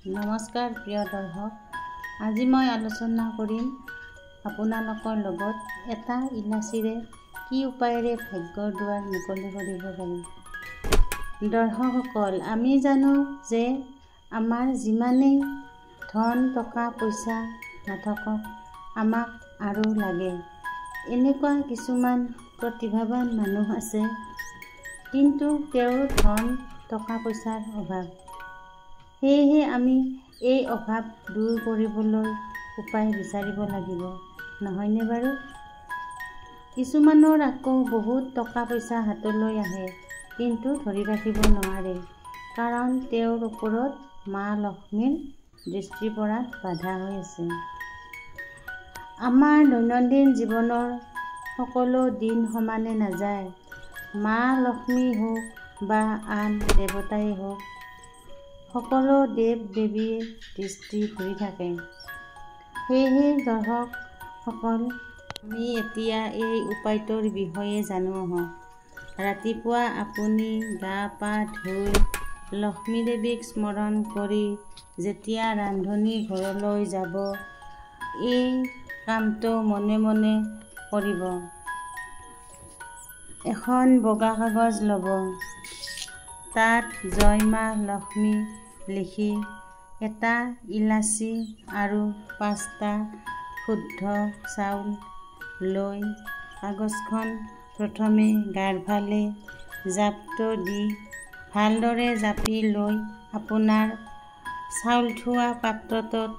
নমস্কাৰ প্ৰিয় দৰ্শক, আজি মই আলোচনা কৰিম আপোনালোকৰ লগত এটা ইলাচিৰে কি উপায়েৰে ভাগ্যৰ দুৱাৰ মুকলি কৰিব পাৰি। দৰ্শকসকল, আমি জানো যে আমাৰ যিমানেই ধন টকা পইচা নাথাকক, আমাক আৰু লাগে। এনেকুৱা কিছুমান প্ৰতিভাৱান মানুহ আছে, কিন্তু তেওঁৰ ধন টকা পইচাৰ অভাৱ। সেয়েহে আমি এই অভাৱ দূৰ কৰিবলৈ উপায় বিচাৰিব লাগিব, নহয়নে বাৰু? কিছুমানৰ আকৌ বহুত টকা পইচা হাতলৈ আহে, কিন্তু ধৰি ৰাখিব নোৱাৰে, কাৰণ তেওঁৰ ওপৰত মা লক্ষ্মীৰ দৃষ্টি পৰাত বাধা হৈ আছে। আমাৰ দৈনন্দিন জীৱনৰ সকলো দিন সমানে নাযায়। মা লক্ষ্মী হওক বা আন দেৱতাই হওক, সকলো দেৱ দেৱীয়ে দৃষ্টি ঘূৰি থাকে। সেয়েহে দৰ্শকসকল, আমি এতিয়া এই উপায়টোৰ বিষয়ে জানো আহক। ৰাতিপুৱা আপুনি গা পা ধুই লক্ষ্মী দেৱীক স্মৰণ কৰি যেতিয়া ৰান্ধনী ঘৰলৈ যাব, এই কামটো মনে মনে কৰিব। এখন বগা কাগজ ল'ব, তাত জয় মা লক্ষ্মী লিখি এটা ইলাচি আৰু 5টা শুদ্ধ চাউল লৈ কাগজখন প্ৰথমে গাৰ ফালে জাপটো দি ভালদৰে জাপি লৈ আপোনাৰ চাউল থোৱা পাত্ৰটোত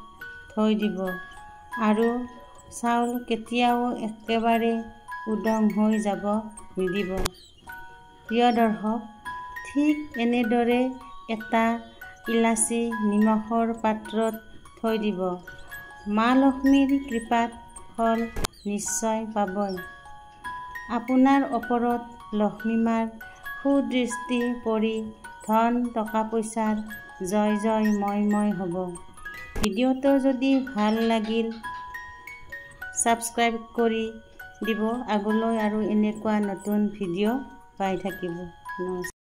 থৈ দিব আৰু চাউল কেতিয়াও একেবাৰে উদং হৈ যাব নিদিব। প্ৰিয় দৰ্শক, ঠিক এনেদৰে এটা ইলাচি নিমখৰ পাত্ৰত থৈ দিব। মা লক্ষ্মীৰ কৃপাত ফল নিশ্চয় পাবই। আপোনাৰ ওপৰত লক্ষ্মী মাৰ সুদৃষ্টি পৰি ধন টকা পইচাৰ জয় জয় ময় হ'ব। ভিডিঅ'টো যদি ভাল লাগিল, ছাবস্ক্ৰাইব কৰি দিব। আগলৈ আৰু এনেকুৱা নতুন ভিডিঅ' পাই থাকিব। নমস্কাৰ।